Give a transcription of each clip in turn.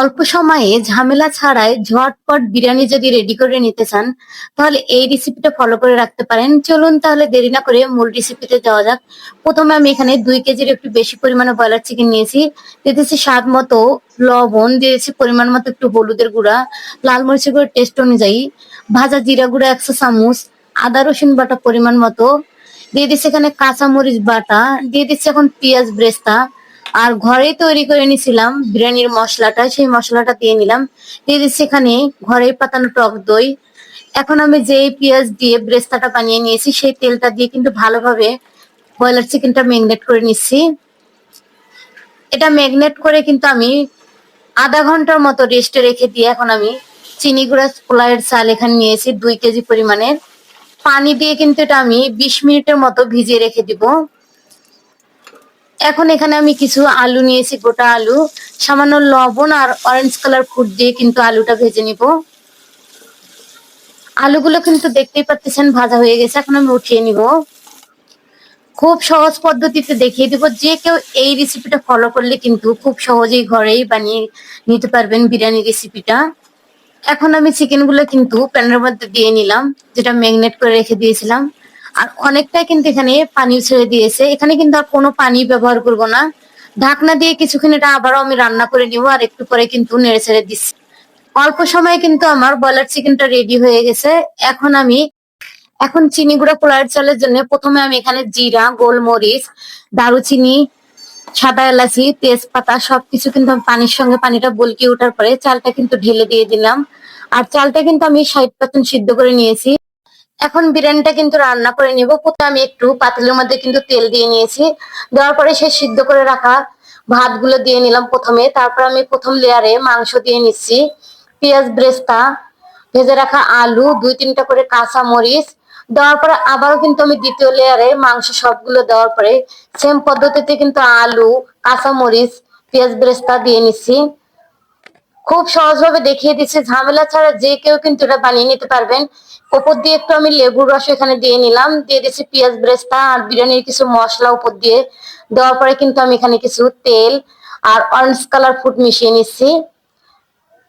অল্প সময়ে ঝামেলা ছাড়াই ঝটপট বিরিয়ানি যদি রেডি করে নিতে চান, তাহলে এই রেসিপিটা ফলো করে রাখতে পারেন। চলুন তাহলে দেরি না করে মূল রেসিপিতে যাওয়া যাক। প্রথমে আমি এখানে 2 কেজির একটু বেশি পরিমাণে ব্রয়লার চিকেন নিয়েছি। দিয়ে দিচ্ছি স্বাদ মতো লবণ, দিয়েছি পরিমাণ মতো একটু হলুদের গুঁড়া, লাল মরিচের গুঁড়া টেস্ট অনুযায়ী, ভাজা জিরা গুঁড়া 100 চামচ, আদা রসুন বাটা পরিমাণ মতো, দিয়ে দিচ্ছি এখানে কাঁচামরিচ বাটা, দিয়ে দিচ্ছি এখন পেঁয়াজ ব্রেস্তা। আর ঘরেই তৈরি করে নিছিলাম বিরিয়ানির মশলাটা, সেই মশলাটা দিয়ে নিলাম। দিয়ে দিচ্ছি এখানে ঘরেই পাতানো টক দই। এখন আমি যে পেঁয়াজ দিয়ে ব্রেস্তাটা বানিয়ে নিয়েছি সেই তেলটা দিয়ে কিন্তু ভালোভাবে ব্রয়লার চিকেনটা ম্যারিনেট করে নিচ্ছি। এটা ম্যারিনেট করে কিন্তু আমি আধা ঘন্টার মতো রেস্টে রেখে দিয়ে এখন আমি চিনি গুঁড়া পোলাওয়ের চাল এখানে নিয়েছি 2 কেজি পরিমাণের। পানি দিয়ে কিন্তু এটা আমি 20 মিনিটের মতো ভিজিয়ে রেখে দিব। এখন এখানে আমি কিছু আলু নিয়েছি, গোটা আলু, সামান্য লবণ আর অরেঞ্জ কালার ফুড দিয়ে কিন্তু আলুটা ভেজে নিব। আলুগুলো কিন্তু দেখতেই পাচ্ছেন ভাজা হয়ে গেছে, এখন আমি উঠিয়ে নিব। খুব সহজ পদ্ধতিতে দেখিয়ে দিব, যে কেউ এই রেসিপিটা ফলো করলে কিন্তু খুব সহজেই ঘরেই বানিয়ে নিতে পারবেন বিরিয়ানি রেসিপিটা। এখন আমি চিকেন গুলো কিন্তু প্যানের মধ্যে দিয়ে নিলাম, যেটা ম্যারিনেট করে রেখে দিয়েছিলাম। আর অনেকটাই কিন্তু এখানে পানি ছেড়ে দিয়েছে, এখানে কিন্তু আর কোনো পানি ব্যবহার করব না। ঢাকনা দিয়ে কিছুক্ষণ এটা আবারও আমি রান্না করে নিব, আর একটু পরে কিন্তু নেড়ে ছেড়ে দিচ্ছি। অল্প সময়ে কিন্তু আমার ব্রয়লার চিকেনটা রেডি হয়ে গেছে। এখন চিনি গুঁড়া পোলাওয়ের চালের জন্য প্রথমে আমি এখানে জিরা, গোলমরিচ, দারুচিনি, সাদা এলাচি, তেজপাতা সবকিছু কিন্তু আমি পানিটা বলকি ওঠার পরে চালটা কিন্তু ঢেলে দিয়ে দিলাম। আর চালটা কিন্তু আমি 60% সিদ্ধ করে নিয়েছি। এখন বিরিয়ানিটা কিন্তু রান্না করে নিব। প্রথমে আমি একটু পাতিলের মধ্যে কিন্তু তেল দিয়ে নিয়েছি। দেওয়ার পরে সে সিদ্ধ করে রাখা ভাতগুলো দিয়ে নিলাম প্রথমে। তারপর আমি প্রথম লেয়ারে মাংস দিয়ে নিচ্ছি, পেঁয়াজ ব্রেস্তা, ভেজে রাখা আলু, 2-3টা করে কাঁচা মরিচ দেওয়ার পরে আবারও কিন্তু আমি দ্বিতীয় লেয়ারে মাংস সবগুলো দেওয়ার পরে সেম পদ্ধতিতে কিন্তু আলু, কাঁচা মরিচ, পেঁয়াজ ব্রেস্তা দিয়ে নিচ্ছি। খুব সহজভাবে দেখিয়ে দিচ্ছে, ঝামেলা ছাড়া যে কেউ কিন্তু এটা বানিয়ে নিতে পারবেন। উপর দিয়ে একটু আমি লেবুর রস এখানে দিয়ে নিলাম, দিয়ে দিচ্ছি পেঁয়াজ ব্রেস্তা আর বিরিয়ানির কিছু মশলা উপর দিয়ে দেওয়ার পরে কিন্তু আমি এখানে কিছু তেল আর অরেঞ্জ কালার ফুড মিশিয়ে নিচ্ছি,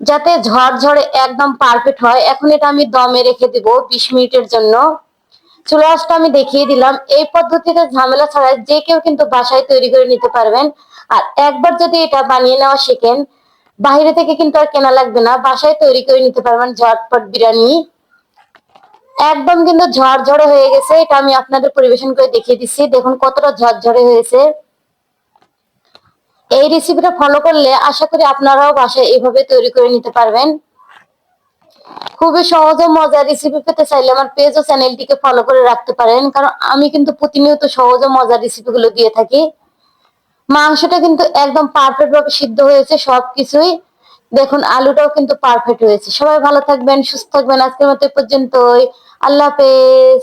যাতে ঝরঝরে একদম পারফেক্ট হয়। এখন এটা আমি দমে রেখে দিব 20 মিনিটের জন্য। চুলা আঁচটা আমি দেখিয়ে দিলাম। এই পদ্ধতিতে ঝামেলা ছাড়াই যে কেউ কিন্তু বাসায় তৈরি করে নিতে পারবেন। আর একবার যদি এটা বানিয়ে নেওয়া শিখেন, বাইরে থেকে কিন্তু আর কেনা লাগবে না, বাসায় তৈরি করে নিতে পারবেন ঝটপট বিরিয়ানি। একদম কিন্তু ঝরঝরে হয়ে গেছে, এটা আমি আপনাদের পরিবেশন করে দেখিয়ে দিচ্ছি। দেখুন কতটা ঝরঝরে হয়েছে। এই রেসিপিটা ফলো করলে আশা করি আপনারাও বাসায় এইভাবে তৈরি করে নিতে পারবেন। খুবই সহজ ও মজার রেসিপি পেতে চাইলে আমার পেজ ও চ্যানেলটিকে ফলো করে রাখতে পারেন, কারণ আমি কিন্তু প্রতিনিয়ত সহজ ও মজার রেসিপি গুলো দিয়ে থাকি। মাংসটা কিন্তু একদম পারফেক্ট ভাবে সিদ্ধ হয়েছে সবকিছুই। দেখুন আলুটাও কিন্তু পারফেক্ট হয়েছে। সবাই ভালো থাকবেন, সুস্থ থাকবেন। আজকের মতো এ পর্যন্তই। আল্লাহ হাফেজ।